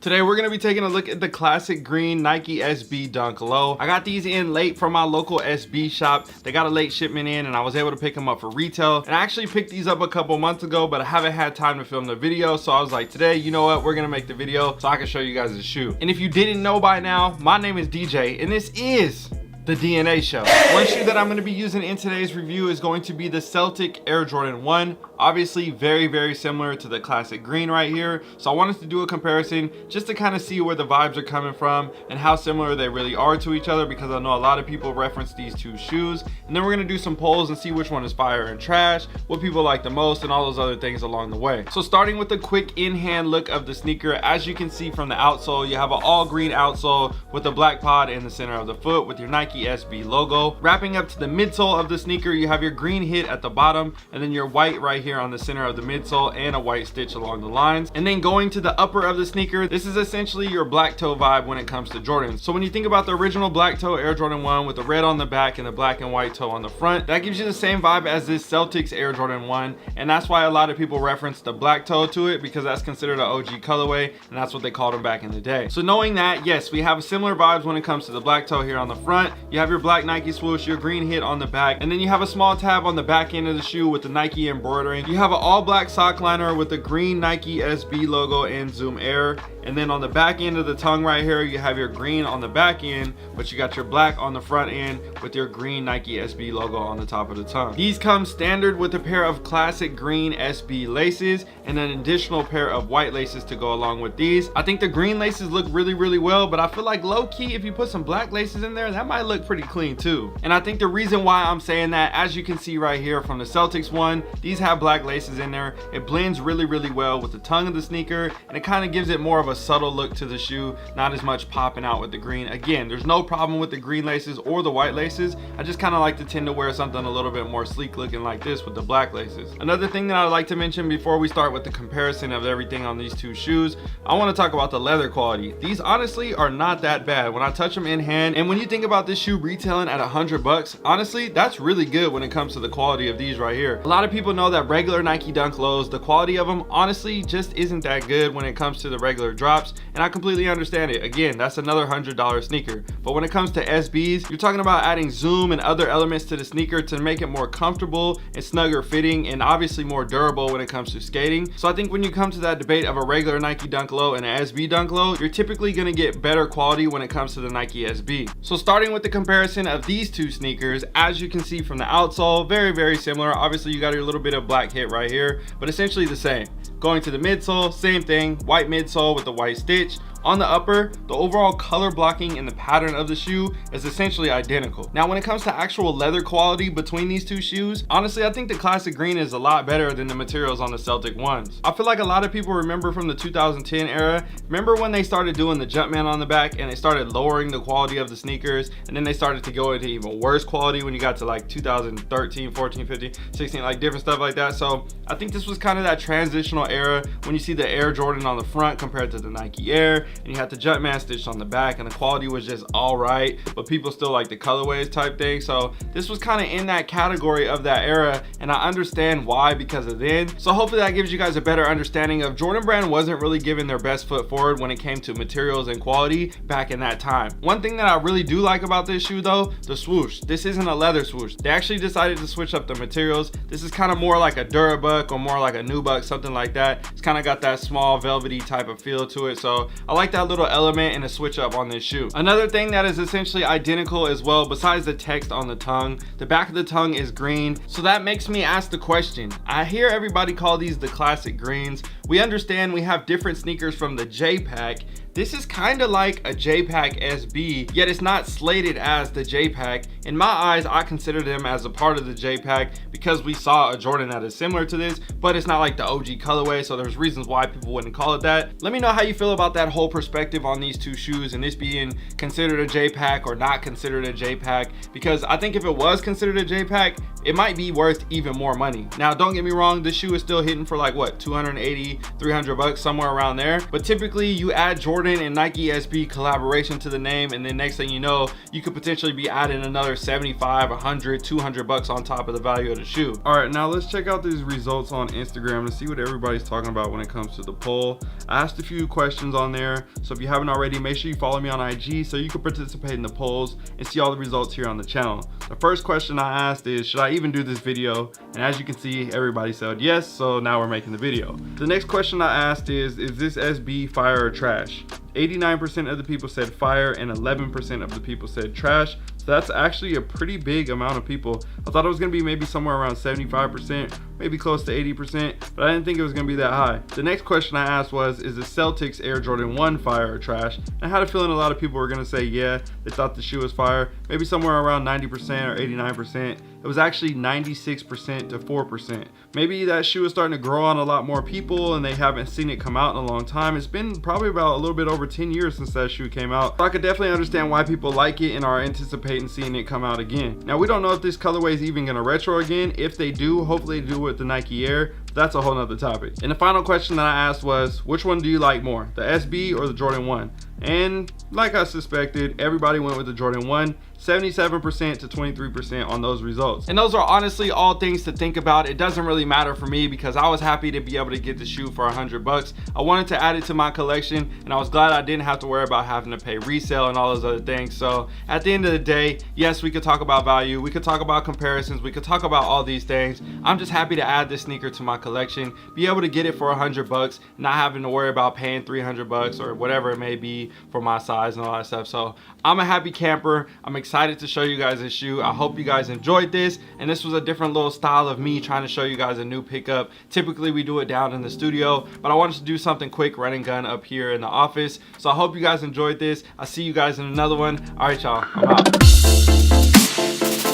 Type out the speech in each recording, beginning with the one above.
Today we're going to be taking a look at the classic green Nike SB Dunk Low. I got these in late from my local SB shop. They got a late shipment in and I was able to pick them up for retail. And I actually picked these up a couple months ago, but I haven't had time to film the video. So I was like, today, you know what? We're going to make the video so I can show you guys the shoe. And if you didn't know by now, my name is DJ and this is the DNA show. One shoe that I'm going to be using in today's review is going to be the Celtic Air Jordan 1. Obviously very similar to the classic green right here. So I wanted to do a comparison just to kind of see where the vibes are coming from and how similar they really are to each other, because I know a lot of people reference these two shoes. And then we're going to do some polls and see which one is fire and trash, what people like the most, and all those other things along the way. So starting with a quick in-hand look of the sneaker, as you can see from the outsole, you have an all green outsole with a black pod in the center of the foot with your Nike SB logo. Wrapping up to the midsole of the sneaker, you have your green hit at the bottom and then your white right here on the center of the midsole and a white stitch along the lines. And then going to the upper of the sneaker, this is essentially your black toe vibe when it comes to Jordans. So when you think about the original black toe Air Jordan 1 with the red on the back and the black and white toe on the front, that gives you the same vibe as this Celtics Air Jordan 1, and that's why a lot of people reference the black toe to it, because that's considered an OG colorway and that's what they called them back in the day. So knowing that, yes, we have similar vibes when it comes to the black toe here on the front. You have your black Nike swoosh, your green hit on the back, and then you have a small tab on the back end of the shoe with the Nike embroidering. You have an all black sock liner with the green Nike SB logo and Zoom Air, and then on the back end of the tongue right here, you have your green on the back end, but you got your black on the front end with your green Nike SB logo on the top of the tongue. These come standard with a pair of classic green SB laces and an additional pair of white laces to go along with these. I think the green laces look really well, but I feel like low-key, if you put some black laces in there, that might look pretty clean too. And I think the reason why I'm saying that, as you can see right here from the Celtics one, these have black laces in there. It blends really well with the tongue of the sneaker, and it kind of gives it more of a subtle look to the shoe, not as much popping out with the green. Again, there's no problem with the green laces or the white laces. I just kind of like to tend to wear something a little bit more sleek looking like this with the black laces. Another thing that I'd like to mention before we start with the comparison of everything on these two shoes, I want to talk about the leather quality. These honestly are not that bad when I touch them in hand, and when you think about this shoe retailing at $100, honestly, that's really good when it comes to the quality of these right here. A lot of people know that regular Nike Dunk Lows, the quality of them honestly just isn't that good when it comes to the regular drops, and I completely understand it. Again, that's another $100 sneaker. But when it comes to SBs, you're talking about adding zoom and other elements to the sneaker to make it more comfortable and snugger fitting, and obviously more durable when it comes to skating. So I think when you come to that debate of a regular Nike Dunk Low and an SB Dunk Low, you're typically going to get better quality when it comes to the Nike SB. So starting with the comparison of these two sneakers, as you can see from the outsole, very similar. Obviously you got your little bit of black hit right here, but essentially the same. Going to the midsole, same thing, white midsole with the white stitch. On the upper, the overall color blocking and the pattern of the shoe is essentially identical. Now, when it comes to actual leather quality between these two shoes, honestly, I think the classic green is a lot better than the materials on the Celtic ones. I feel like a lot of people remember from the 2010 era, remember when they started doing the Jumpman on the back and they started lowering the quality of the sneakers, and then they started to go into even worse quality when you got to like 2013, 14, 15, 16, like different stuff like that. So I think this was kind of that transitional era when you see the Air Jordan on the front compared to the Nike Air, and you had the Jumpman stitch on the back, and the quality was just all right, but people still like the colorways type thing. So this was kind of in that category of that era, and I understand why because of then. So hopefully that gives you guys a better understanding of Jordan Brand wasn't really giving their best foot forward when it came to materials and quality back in that time. One thing that I really do like about this shoe though, the swoosh. This isn't a leather swoosh. They actually decided to switch up the materials. This is kind of more like a Durabuck or more like a Nubuck, something like that. It's kind of got that small velvety type of feel to it. So I like that little element and a switch up on this shoe. Another thing that is essentially identical as well, besides the text on the tongue, the back of the tongue is green. So that makes me ask the question, I hear everybody call these the classic greens. We understand we have different sneakers from the J-Pack. This is kind of like a J-Pack SB, yet it's not slated as the J-Pack. In my eyes, I consider them as a part of the J-Pack because we saw a Jordan that is similar to this, but it's not like the OG colorway, so there's reasons why people wouldn't call it that. Let me know how you feel about that whole perspective on these two shoes and this being considered a J-Pack or not considered a J-Pack, because I think if it was considered a J-Pack, it might be worth even more money. Now, don't get me wrong, this shoe is still hitting for like what, 280, 300 bucks, somewhere around there. But typically you add Jordan and Nike SB collaboration to the name, and then next thing you know, you could potentially be adding another 75, 100, 200 bucks on top of the value of the shoe. All right, now let's check out these results on Instagram to see what everybody's talking about when it comes to the poll. I asked a few questions on there, there. So if you haven't already, make sure you follow me on IG so you can participate in the polls and see all the results here on the channel. The first question I asked is, should I even do this video? And as you can see, everybody said yes, so now we're making the video. The next question I asked is this SB fire or trash? 89% of the people said fire and 11% of the people said trash. So that's actually a pretty big amount of people. I thought it was gonna be maybe somewhere around 75%, maybe close to 80%, but I didn't think it was gonna be that high. The next question I asked was, is the Celtics Air Jordan 1 fire or trash? And I had a feeling a lot of people were gonna say yeah, they thought the shoe was fire, maybe somewhere around 90% or 89%. It was actually 96% to 4%. Maybe that shoe is starting to grow on a lot more people and they haven't seen it come out in a long time. It's been probably about a little bit over 10 years since that shoe came out. So I could definitely understand why people like it and are anticipating seeing it come out again. Now we don't know if this colorway is even gonna retro again. If they do, hopefully they do with the Nike Air. That's a whole nother topic. And the final question that I asked was, which one do you like more, the SB or the Jordan 1? And like I suspected, everybody went with the Jordan 1, 77% to 23% on those results. And those are honestly all things to think about. It doesn't really matter for me because I was happy to be able to get the shoe for $100. I wanted to add it to my collection and I was glad I didn't have to worry about having to pay resale and all those other things. So at the end of the day, yes, we could talk about value, we could talk about comparisons, we could talk about all these things. I'm just happy to add this sneaker to my collection, be able to get it for $100, not having to worry about paying $300 or whatever it may be for my size and all that stuff. So I'm a happy camper. I'm excited to show you guys this shoe. I hope you guys enjoyed this, and this was a different little style of me trying to show you guys a new pickup. Typically we do it down in the studio, but I wanted to do something quick, run and gun up here in the office. So I hope you guys enjoyed this. I'll see you guys in another one. All right, y'all, I'm out.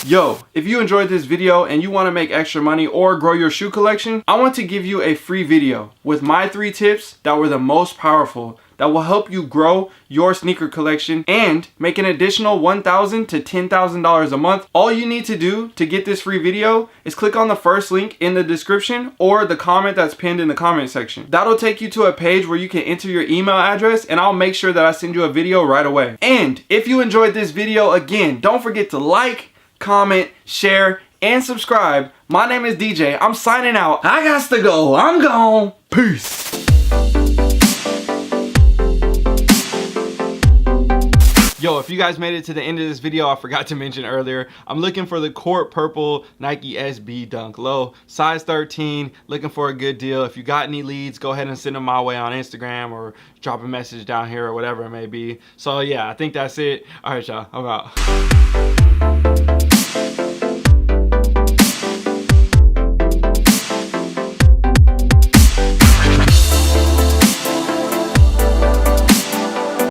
Yo, if you enjoyed this video and you want to make extra money or grow your shoe collection, I want to give you a free video with my 3 tips that were the most powerful that will help you grow your sneaker collection and make an additional $1,000 to $10,000 a month. All you need to do to get this free video is click on the first link in the description or the comment that's pinned in the comment section. That'll take you to a page where you can enter your email address and I'll make sure that I send you a video right away. And if you enjoyed this video, again, don't forget to like, comment, share, and subscribe. My name is DJ. I'm signing out. I got to go. I'm gone. Peace. Yo, if you guys made it to the end of this video, I forgot to mention earlier, I'm looking for the court purple Nike SB Dunk Low, size 13, looking for a good deal. If you got any leads, go ahead and send them my way on Instagram or drop a message down here or whatever it may be. So yeah, I think that's it. All right, y'all, I'm out.